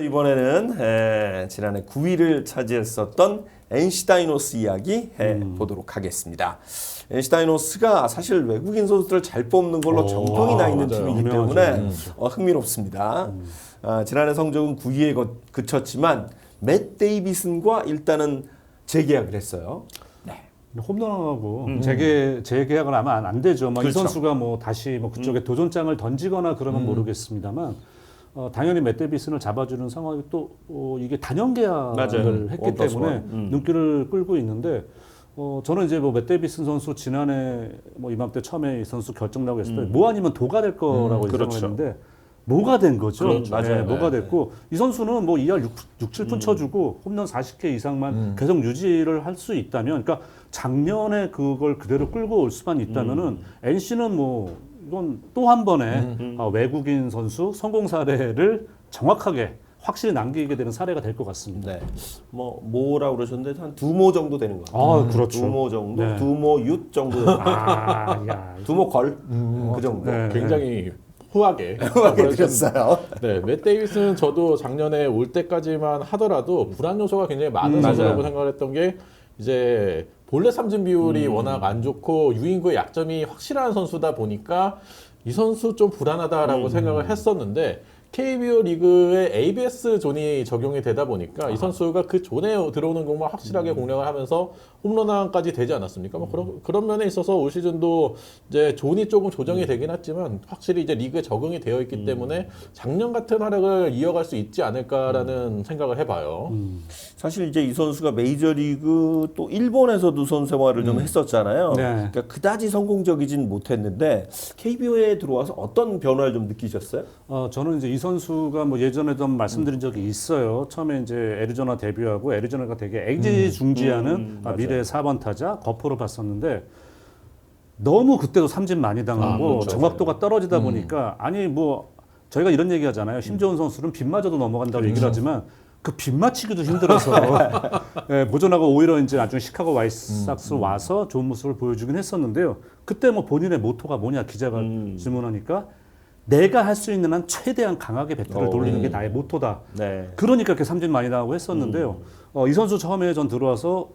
이번에는 지난해 9위를 차지했었던 NC 다이노스 이야기 보도록 하겠습니다. NC 다이노스가 사실 외국인 선수들을 잘 뽑는 걸로 정평이 나 있는 맞아요. 팀이기 때문에 흥미롭습니다. 지난해 성적은 9위에 그쳤지만 맷 데이비슨과 일단은 재계약을 했어요. 홈런하고 재계약은 아마 안 되죠. 이 그렇죠. 선수가 뭐 다시 뭐 그쪽에 도전장을 던지거나 그러면 모르겠습니다만 당연히 맷 데이비슨을 잡아주는 상황이 또 이게 단연 계약을 맞아요. 했기 1+1. 때문에 눈길을 끌고 있는데 저는 이제 뭐 맷 데이비슨 선수 지난해 뭐 이맘때 처음에 이 선수 결정 나고 했을 때 뭐 아니면 도가 될 거라고 예상을 그렇죠. 했는데 뭐가 된 거죠. 그렇죠. 맞아요. 뭐가 됐고 이 선수는 뭐 2할 6, 7푼 쳐주고 홈런 40개 이상만 계속 유지를 할 수 있다면, 그러니까 작년에 그걸 그대로 끌고 올 수만 있다면은 NC는 뭐 이건 또 한 번의 외국인 선수 성공 사례를 정확하게 확실히 남기게 되는 사례가 될 것 같습니다. 네. 뭐라고 그러셨는데 한 두모 정도 되는 것 같아요. 그렇죠. 두모 정도, 네. 두모 윷 정도 되는 것 같아요. 야, 두모 걸? 그 정도. 네. 굉장히 후하게 하게 되셨어요. 네, 맷 데이비스는 저도 작년에 올 때까지만 하더라도 불안 요소가 굉장히 많은 선수라고 맞아요. 생각을 했던 게 이제 볼넷 삼진 비율이 워낙 안 좋고 유인구의 약점이 확실한 선수다 보니까 이 선수 좀 불안하다라고 생각을 했었는데 KBO 리그의 ABS 존이 적용이 되다 보니까 이 선수가 그 존에 들어오는 공만 확실하게 공략을 하면서 홈런왕까지 되지 않았습니까? 뭐 그런 면에 있어서 올 시즌도 이제 존이 조금 조정이 되긴 했지만 확실히 이제 리그에 적응이 되어 있기 때문에 작년 같은 활약을 이어갈 수 있지 않을까라는 생각을 해봐요. 사실 이제 이 선수가 메이저리그 또 일본에서도 선수 생활을 좀 했었잖아요. 네. 그러니까 그다지 성공적이진 못했는데 KBO에 들어와서 어떤 변화를 좀 느끼셨어요? 저는 이제 이 선수가 뭐 예전에도 한번 말씀드린 적이 있어요. 처음에 이제 애리조나 데뷔하고 애리조나가 되게 애지중지하는 미래의 4번 타자 거포로 봤었는데 너무 그때도 삼진 많이 당하고 그렇죠. 정확도가 떨어지다 보니까 아니 뭐 저희가 이런 얘기 하잖아요. 심재원 선수는 빗마저도 넘어간다고 얘기를 하지만 그 빗 맞히기도 힘들어서 보존하고 오히려 이제 나중에 시카고 와이삭스 와서 좋은 모습을 보여주긴 했었는데요. 그때 뭐 본인의 모토가 뭐냐 기자가 질문하니까 내가 할 수 있는 한 최대한 강하게 배트를 돌리는 게 나의 모토다. 네. 그러니까 이렇게 삼진 많이 나오고 했었는데요. 이 선수 처음에 전 들어와서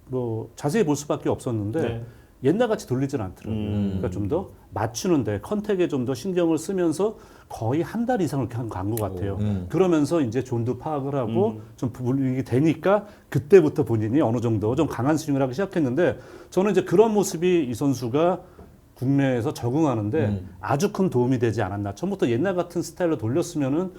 뭐 자세히 볼 수밖에 없었는데 네. 옛날같이 돌리진 않더라고요. 그러니까 좀 더 맞추는데 컨택에 좀 더 신경을 쓰면서 거의 한 달 이상을 간 것 같아요. 그러면서 이제 존도 파악을 하고 좀 분위기 되니까 그때부터 본인이 어느 정도 좀 강한 스윙을 하기 시작했는데 저는 이제 그런 모습이 이 선수가 국내에서 적응하는데 아주 큰 도움이 되지 않았나. 처음부터 옛날 같은 스타일로 돌렸으면은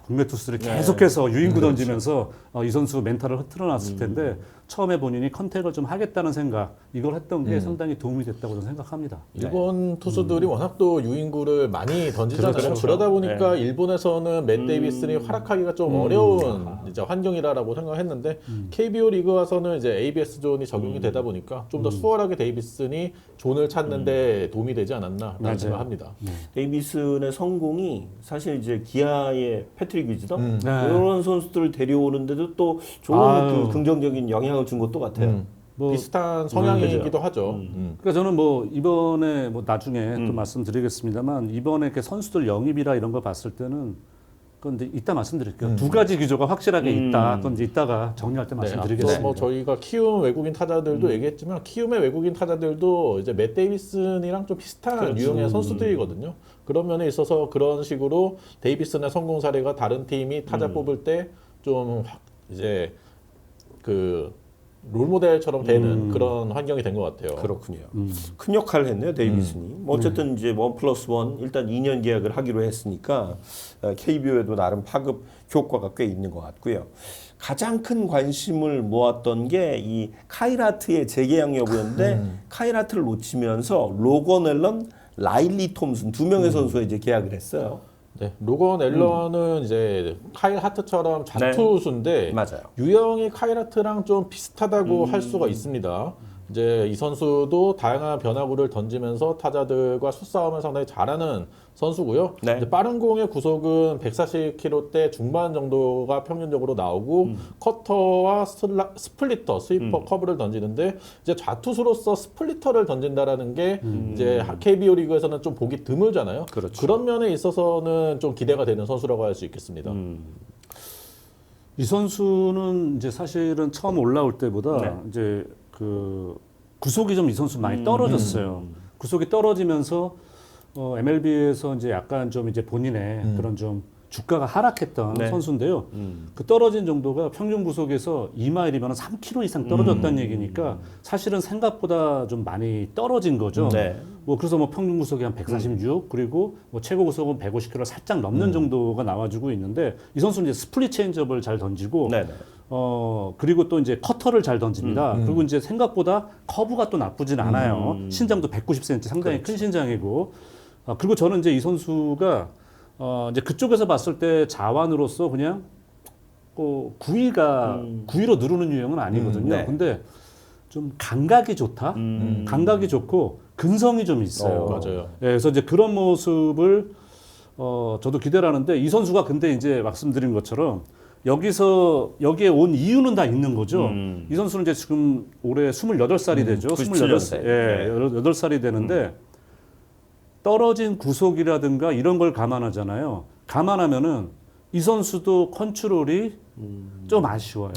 국내 투수들이 계속해서 유인구 던지면서 이 선수 멘탈을 흐트러놨을 텐데 처음에 본인이 컨택을 좀 하겠다는 생각 이걸 했던 게 상당히 도움이 됐다고 저는 생각합니다. 일본 투수들이 워낙 또 유인구를 많이 던지잖아요. 그렇죠. 그러다 보니까 일본에서는 맷 데이비슨이 활약하기가 좀 어려운 이제 환경이라고 생각했는데 KBO 리그 와서는 이제 ABS 존이 적용이 되다 보니까 좀 더 수월하게 데이비슨이 존을 찾는데 도움이 되지 않았나라는 생각합니다. 데이비슨의 성공이 사실 이제 기아의 패트릭 위즈더 네. 이런 선수들을 데려오는데도 또 좋은 그 긍정적인 영향을 준 것도 같아요. 뭐 비슷한 성향이기도 하죠. 그러니까 저는 뭐 이번에 뭐 나중에 또 말씀드리겠습니다만 이번에 이렇게 선수들 영입이라 이런 거 봤을 때는 그건 이제 이따 말씀드릴게요. 두 가지 기조가 확실하게 있다. 그건 이제 이따가 정리할 때 앞서 말씀드리겠습니다. 뭐 저희가 키움 외국인 타자들도 얘기했지만 키움의 외국인 타자들도 이제 맷 데이비슨이랑 좀 비슷한 유형의 선수들이거든요. 그런 면에 있어서 그런 식으로 데이비슨의 성공 사례가 다른 팀이 타자 뽑을 때 좀 이제 그 롤모델처럼 되는 그런 환경이 된 것 같아요. 그렇군요. 큰 역할을 했네요, 데이비슨이. 뭐 어쨌든 이제 1+1 일단 2년 계약을 하기로 했으니까 KBO에도 나름 파급 효과가 꽤 있는 것 같고요. 가장 큰 관심을 모았던 게 이 카이라트의 재계약 여부였는데 카이라트를 놓치면서 로건 앨런, 라일리 톰슨 두 명의 선수가 이제 계약을 했어요. 네, 로건 앨런은 이제 카일 하트처럼 잔투수인데 맞아요. 유형이 카일 하트랑 좀 비슷하다고 할 수가 있습니다. 이제 이 선수도 다양한 변화구를 던지면서 타자들과 수싸움을 상당히 잘하는 선수고요. 네. 이제 빠른 공의 구속은 140km대 중반 정도가 평균적으로 나오고 커터와 스플리터, 스위퍼, 커브를 던지는데 이제 좌투수로서 스플리터를 던진다라는 게 이제 KBO 리그에서는 좀 보기 드물잖아요. 그렇죠. 그런 면에 있어서는 좀 기대가 되는 선수라고 할 수 있겠습니다. 이 선수는 이제 사실은 처음 올라올 때보다 네. 이제 그 구속이 좀 이 선수 많이 떨어졌어요. 구속이 떨어지면서 MLB에서 이제 약간 좀 이제 본인의 그런 좀 주가가 하락했던 네. 선수인데요. 그 떨어진 정도가 평균 구속에서 2마일이면 3km 이상 떨어졌다는 얘기니까 사실은 생각보다 좀 많이 떨어진 거죠. 네. 뭐 그래서 뭐 평균 구속이 한 146 그리고 뭐 최고 구속은 150km 살짝 넘는 정도가 나와주고 있는데 이 선수는 이제 스플릿 체인지업을 잘 던지고 네네. 그리고 또 이제 커터를 잘 던집니다. 그리고 이제 생각보다 커브가 또 나쁘진 않아요. 신장도 190cm 상당히 큰 신장이고 그리고 저는 이제 이 선수가 이제 그쪽에서 봤을 때 자완으로서 그냥 구위로 누르는 유형은 아니거든요. 네. 근데 좀 감각이 좋다. 감각이 좋고 근성이 좀 있어요. 맞아요. 예, 그래서 이제 그런 모습을 저도 기대를 하는데 이 선수가 근데 이제 말씀드린 것처럼 여기에 온 이유는 다 있는 거죠. 이 선수는 이제 지금 올해 28살이 되죠. 97년생. 예, 8살이 되는데 떨어진 구속이라든가 이런 걸 감안하잖아요. 감안하면은 이 선수도 컨트롤이 좀 아쉬워요.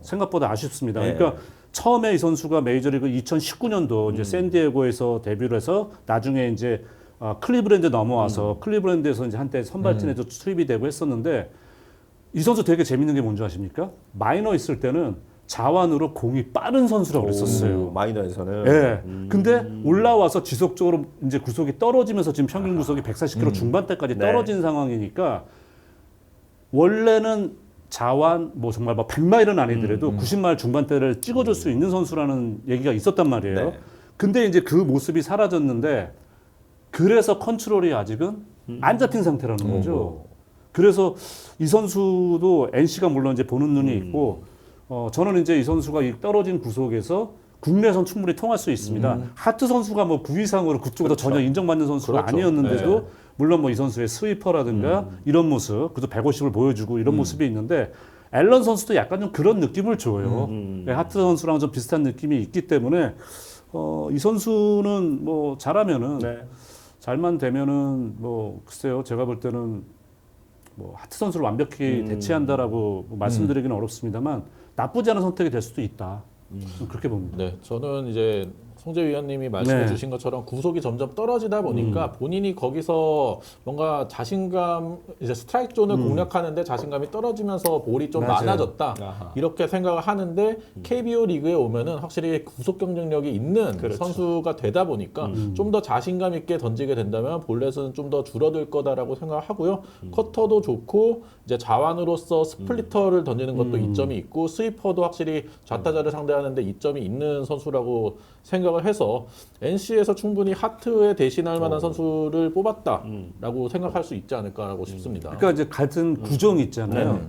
생각보다 아쉽습니다. 네. 그러니까 처음에 이 선수가 메이저리그 2019년도 이제 샌디에고에서 데뷔를 해서 나중에 이제 클리브랜드 넘어와서 클리브랜드에서 이제 한때 선발진에도 투입이 되고 했었는데 이 선수 되게 재밌는 게 뭔지 아십니까? 마이너 있을 때는 자완으로 공이 빠른 선수라고 그랬었어요. 마이너에서는. 예. 근데 올라와서 지속적으로 이제 구속이 떨어지면서 지금 평균 구속이 140km 중반대까지 네. 떨어진 상황이니까 원래는 자완 뭐 정말 뭐 100마일은 아니더라도 90마일 중반대를 찍어줄 수 있는 선수라는 얘기가 있었단 말이에요. 네. 근데 이제 그 모습이 사라졌는데 그래서 컨트롤이 아직은 안 잡힌 상태라는 거죠. 그래서 이 선수도 NC가 물론 이제 보는 눈이 있고 저는 이제 이 선수가 이 떨어진 구속에서 국내선 충분히 통할 수 있습니다. 하트 선수가 뭐 9 이상으로 그쪽에서 전혀 인정받는 선수가 그렇죠. 아니었는데도 네. 물론 뭐 이 선수의 스위퍼라든가 이런 모습, 그래도 150을 보여주고 이런 모습이 있는데 앨런 선수도 약간 좀 그런 느낌을 줘요. 네, 하트 선수랑 좀 비슷한 느낌이 있기 때문에 이 선수는 뭐 잘하면은 네. 잘만 되면은 뭐 글쎄요, 제가 볼 때는 뭐 하트 선수를 완벽히 대체한다라고 뭐 말씀드리기는 어렵습니다만 나쁘지 않은 선택이 될 수도 있다. 좀 그렇게 봅니다. 네, 저는 이제 송재 위원님이 말씀해 네. 주신 것처럼 구속이 점점 떨어지다 보니까 본인이 거기서 뭔가 자신감, 이제 스트라이크 존을 공략하는데 자신감이 떨어지면서 볼이 좀 맞아요. 많아졌다. 아하. 이렇게 생각을 하는데 KBO 리그에 오면은 확실히 구속 경쟁력이 있는 그렇죠. 선수가 되다 보니까 좀 더 자신감 있게 던지게 된다면 볼넷은 좀 더 줄어들 거다라고 생각을 하고요. 커터도 좋고 이제 자완으로서 스플리터를 던지는 것도 이점이 있고 스위퍼도 확실히 좌타자를 상대하는데 이점이 있는 선수라고 생각을 해서 NC에서 충분히 하트에 대신할 만한 선수를 뽑았다라고 생각할 수 있지 않을까라고 싶습니다. 그러니까 이제 같은 구종이 있잖아요.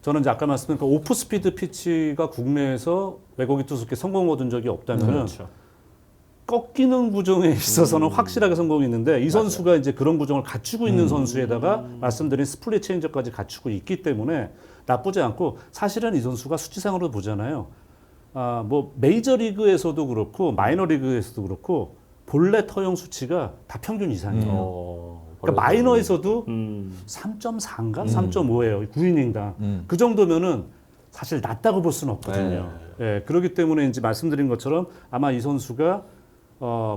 저는 이제 아까 말씀드린 그 오프 스피드 피치가 국내에서 외국인 투수께 성공 얻은 적이 없다면은 그렇죠. 꺾이는 구종에 있어서는 확실하게 성공했는데 이 선수가 이제 그런 구종을 갖추고 있는 선수에다가 말씀드린 스플릿 체인저까지 갖추고 있기 때문에 나쁘지 않고 사실은 이 선수가 수치상으로 보잖아요. 뭐 메이저리그에서도 그렇고 마이너리그에서도 그렇고 볼넷 허용 수치가 다 평균 이상이에요. 그러니까 마이너에서도 3.4인가 3.5예요. 9이닝당. 그 정도면은 사실 낮다고 볼 수는 없거든요. 예, 그렇기 때문에 이제 말씀드린 것처럼 아마 이 선수가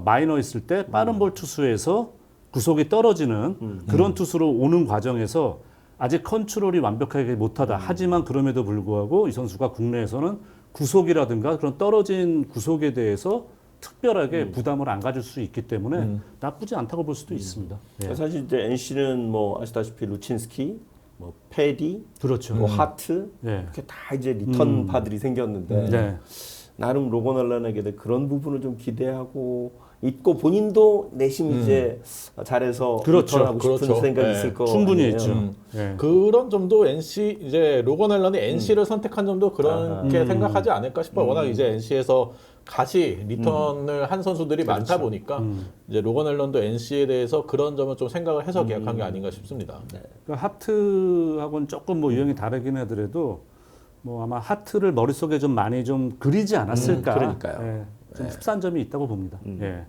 마이너 있을 때 빠른 볼 투수에서 구속이 떨어지는 그런 투수로 오는 과정에서 아직 컨트롤이 완벽하게 못하다. 하지만 그럼에도 불구하고 이 선수가 국내에서는 구속이라든가 그런 떨어진 구속에 대해서 특별하게 부담을 안 가질 수 있기 때문에 나쁘지 않다고 볼 수도 있습니다. 예. 사실 이제 NC는 뭐 아시다시피 루친스키, 뭐 패디, 그렇죠. 뭐 하트 예. 이렇게 다 이제 리턴파들이 생겼는데 네. 나름 로건 얼런에게 그런 부분을 좀 기대하고 있고 본인도 내심 이제 잘해서 그렇죠. 리턴하고 싶은 그렇죠. 생각이 네. 있을 거 충분히 아니에요. 있죠. 예. 그런 점도 NC 이제 로건 앨런이 NC를 선택한 점도 그렇게 생각하지 않을까 싶어요. 워낙 이제 NC에서 같이 리턴을 한 선수들이 많다 보니까 이제 로건 앨런도 NC에 대해서 그런 점은 좀 생각을 해서 계약한 게 아닌가 싶습니다. 그러니까 하트하고는 조금 뭐 유형이 다르긴 하더라도 뭐 아마 하트를 머릿속에 좀 많이 좀 그리지 않았을까. 그러니까요. 예, 좀 흡사한 점이 있다고 봅니다. 예.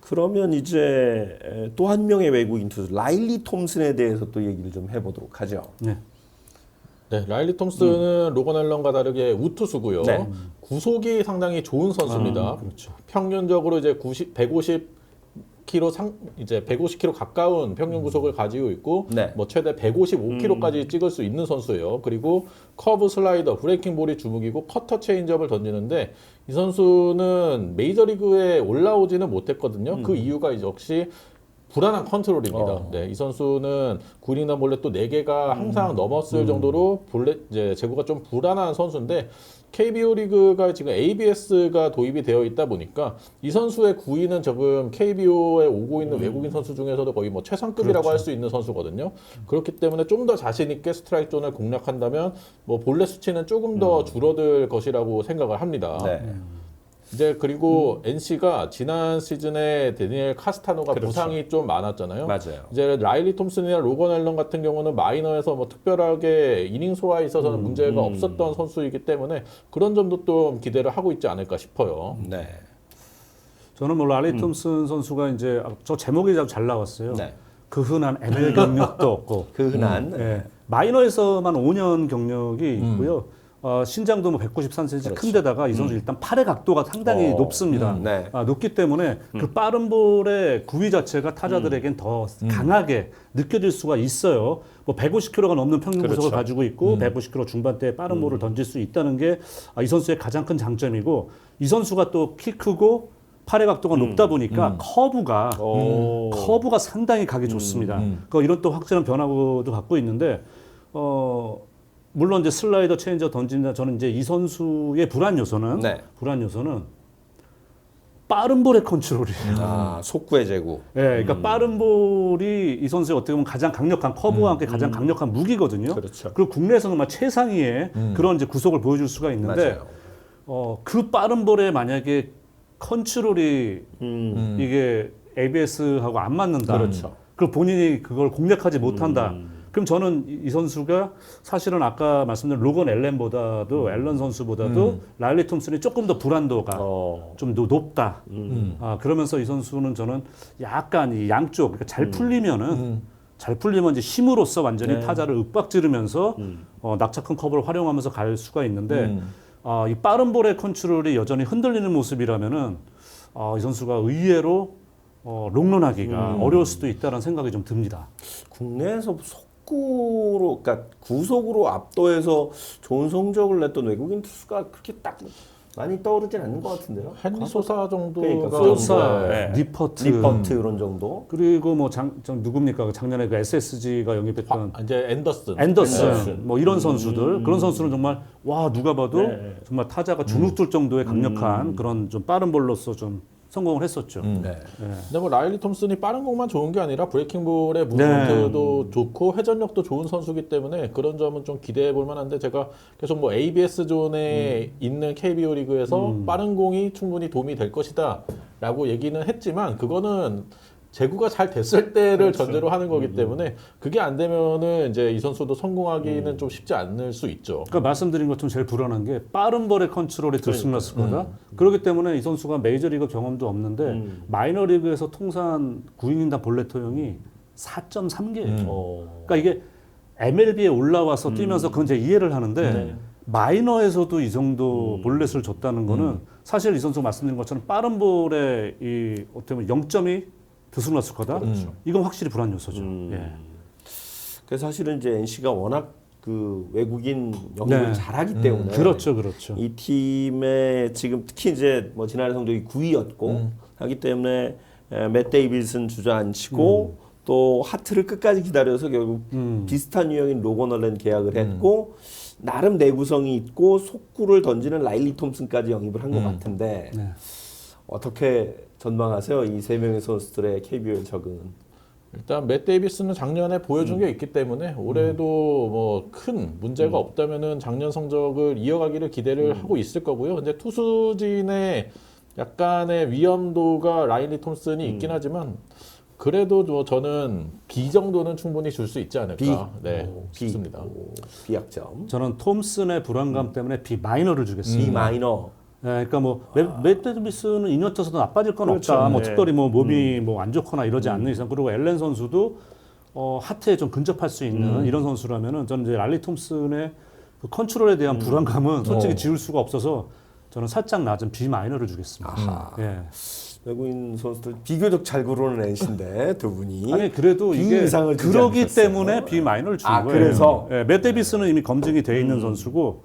그러면 이제 또 한 명의 외국인 투수 라일리 톰슨에 대해서 또 얘기를 좀 해보도록 하죠. 네. 네, 라일리 톰슨은 로건 앨런과 다르게 우투수고요. 네. 구속이 상당히 좋은 선수입니다. 그렇죠. 평균적으로 이제 150km 이제 150km 가까운 평균 구속을 가지고 있고 네. 뭐 최대 155km까지 찍을 수 있는 선수예요. 그리고 커브 슬라이더, 브레이킹 볼이 주목이고 커터 체인지업을 던지는데 이 선수는 메이저리그에 올라오지는 못했거든요. 그 이유가 이제 역시 불안한 컨트롤입니다. 네, 이 선수는 구린이나 볼넷 또 4개가 항상 넘었을 정도로 볼넷 이제 제구가 좀 불안한 선수인데 KBO 리그가 지금 ABS가 도입이 되어 있다 보니까 이 선수의 구위는 조금 KBO에 오고 있는 외국인 선수 중에서도 거의 뭐 최상급이라고 할 수 있는 선수거든요. 그렇기 때문에 좀 더 자신 있게 스트라이크 존을 공략한다면 뭐 볼넷 수치는 조금 더 줄어들 것이라고 생각을 합니다. 네. 이제 그리고 NC가 지난 시즌에 데니엘 카스타노가 그렇죠. 부상이 좀 많았잖아요. 맞아요. 이제 라일리 톰슨이나 로건 앨런 같은 경우는 마이너에서 뭐 특별하게 이닝 소화에 있어서는 문제가 없었던 선수이기 때문에 그런 점도 좀 기대를 하고 있지 않을까 싶어요. 네. 저는 뭐 라일리 톰슨 선수가 이제 저 제목이 잘 나왔어요. 네. 그 흔한 ML 경력도 없고 그 흔한 예, 마이너에서만 5년 경력이 있고요. 신장도 뭐 193cm 큰데다가 이 선수 일단 팔의 각도가 상당히 높습니다. 네. 높기 때문에 그 빠른 볼의 구위 자체가 타자들에겐 더 강하게 느껴질 수가 있어요. 뭐 150km가 넘는 평균 그렇죠. 구속을 가지고 있고 190km 중반대의 빠른 볼을 던질 수 있다는 게 이 선수의 가장 큰 장점이고 이 선수가 또 키 크고 팔의 각도가 높다 보니까 커브가 상당히 가기 좋습니다. 이런 또 확실한 변화도 갖고 있는데 물론 이제 슬라이더 체인저 던진다. 저는 이제 이 선수의 불안 요소는 빠른 볼의 컨트롤이에요. 속구의 제구. 예, 그러니까 빠른 볼이 이 선수의 어떻게 보면 가장 강력한 커브와 함께 가장 강력한 무기거든요. 그렇죠. 그리고 국내에서는 정말 최상위의 그런 이제 구속을 보여줄 수가 있는데 그 빠른 볼에 만약에 컨트롤이 이게 ABS하고 안 맞는다. 그렇죠. 그리고 본인이 그걸 공략하지 못한다. 그럼 저는 이 선수가 사실은 아까 말씀드린 로건 앨런보다도 앨런 선수보다도 라일리 톰슨이 조금 더 불안도가 좀 더 높다. 그러면서 이 선수는 저는 약간 이 양쪽 그러니까 잘 풀리면은 잘 풀리면 이제 힘으로써 완전히 타자를 윽박지르면서 낙차 큰 커브를 활용하면서 갈 수가 있는데 이 빠른 볼의 컨트롤이 여전히 흔들리는 모습이라면은 이 선수가 의외로 롱런하기가 어려울 수도 있다는 생각이 좀 듭니다. 국내에서 속구로, 그러니까 구속으로 압도해서 좋은 성적을 냈던 외국인 투수가 그렇게 딱 많이 떠오르진 않는 것 같은데요. 헨리 소사 정도가 그러니까 소사, 네. 니퍼트, 이런 정도. 그리고 뭐 누굽니까? 작년에 그 SSG가 영입했던 이제 앤더슨, 뭐 이런 선수들, 그런 선수는 정말 와 누가 봐도 네. 정말 타자가 주눅들 정도의 강력한 그런 좀 빠른 볼로서 좀 성공을 했었죠. 네. 근데 뭐 라일리 톰슨이 빠른 공만 좋은 게 아니라 브레이킹 볼의 무브먼트도 좋고 회전력도 좋은 선수기 때문에 그런 점은 좀 기대해 볼 만한데 제가 계속 뭐 ABS 존에 있는 KBO 리그에서 빠른 공이 충분히 도움이 될 것이다라고 얘기는 했지만 그거는 제구가 잘 됐을 때를 전제로 하는 거기 때문에 그게 안 되면은 이제 이 선수도 성공하기는 좀 쉽지 않을 수 있죠. 그러니까 말씀드린 것처럼 제일 불안한 게 빠른 볼의 컨트롤이 들쑥날쑥 거다. 그렇기 때문에 이 선수가 메이저리그 경험도 없는데 마이너리그에서 통산 9이닝당 볼넷 토용이 4.3개예요. 그러니까 이게 MLB에 올라와서 뛰면서 그건 제가 이해를 하는데 마이너에서도 이 정도 볼넷을 줬다는 거는 사실 이 선수 말씀드린 것처럼 빠른 볼의 이 어떻게 보면 0점이 들쑥날쑥하다. 이건 확실히 불안 요소죠. 예. 그래서 사실은 이제 NC가 워낙 그 외국인 영입을 잘하기 때문에 그렇죠. 이 팀의 지금 특히 이제 뭐 지난해 성적이 9위였고 하기 때문에 맷 데이비슨 주저앉히고 또 하트를 끝까지 기다려서 결국 비슷한 유형인 로건 앨런 계약을 했고 나름 내구성이 있고 속구를 던지는 라일리 톰슨까지 영입을 한 것 같은데 어떻게 전망하세요? 이 세 명의 선수들의 KBO의 적응은? 일단 맷 데이비스는 작년에 보여준 게 있기 때문에 올해도 뭐 큰 문제가 없다면은 작년 성적을 이어가기를 기대를 하고 있을 거고요. 근데 투수진의 약간의 위험도가 라일리 톰슨이 있긴 하지만 그래도 뭐 저는 B 정도는 충분히 줄 수 있지 않을까. B? 네, B. 싶습니다. B약점. 저는 톰슨의 불안감 때문에 B 마이너를 주겠습니다. B 마이너. 네, 그러니까 뭐 맷 데이비스는 2년 쳐서도 나빠질 건 그렇죠. 없다. 뭐 네. 특별히 뭐 몸이 뭐 안 좋거나 이러지 않는 이상 그리고 앨런 선수도 하트에 좀 근접할 수 있는 이런 선수라면은 저는 이제 랄리 톰슨의 그 컨트롤에 대한 불안감은 솔직히 지울 수가 없어서 저는 살짝 낮은 B 마이너를 주겠습니다. 아하. 예. 외국인 선수들 비교적 잘 고르는 애신데 두 분이. 아니 그래도 B 이게 이상을 주지 그러기 않으셨어요. 때문에 B 마이너를 주는 아, 거예요. 그래서? 예, 맷 데이비스는 이미 검증이 돼 있는 선수고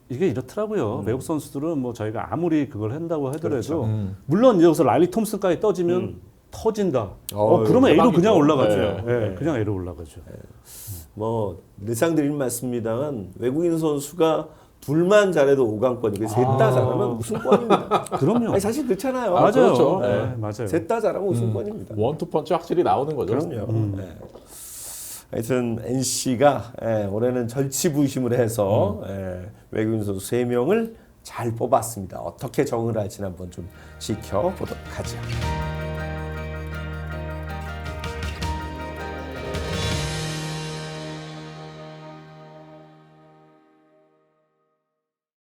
이게 이렇더라고요. 외국 선수들은 뭐 저희가 아무리 그걸 한다고 하더라도 물론 여기서 랄리 톰슨까지 떠지면 터진다. 그러면 A로 대박이죠. 그냥 올라가죠. 네. 예, 그냥 A로 올라가죠. 뭐 늘상 드리는 말씀입니다만 외국인 선수가 둘만 잘해도 5강권이고 셋 다 잘하면 우승권입니다. 그럼요. 아니, 사실 그렇잖아요. 맞아요. 그렇죠. 네, 맞아요. 셋 다 잘하면 우승권입니다. 원투펀치 확실히 나오는 거죠. 그럼요. 네. 하여튼 NC가 올해는 절치부심을 해서 외국인 선수 3명을 잘 뽑았습니다. 어떻게 적응을 할지는 한번 좀 지켜보도록 하죠.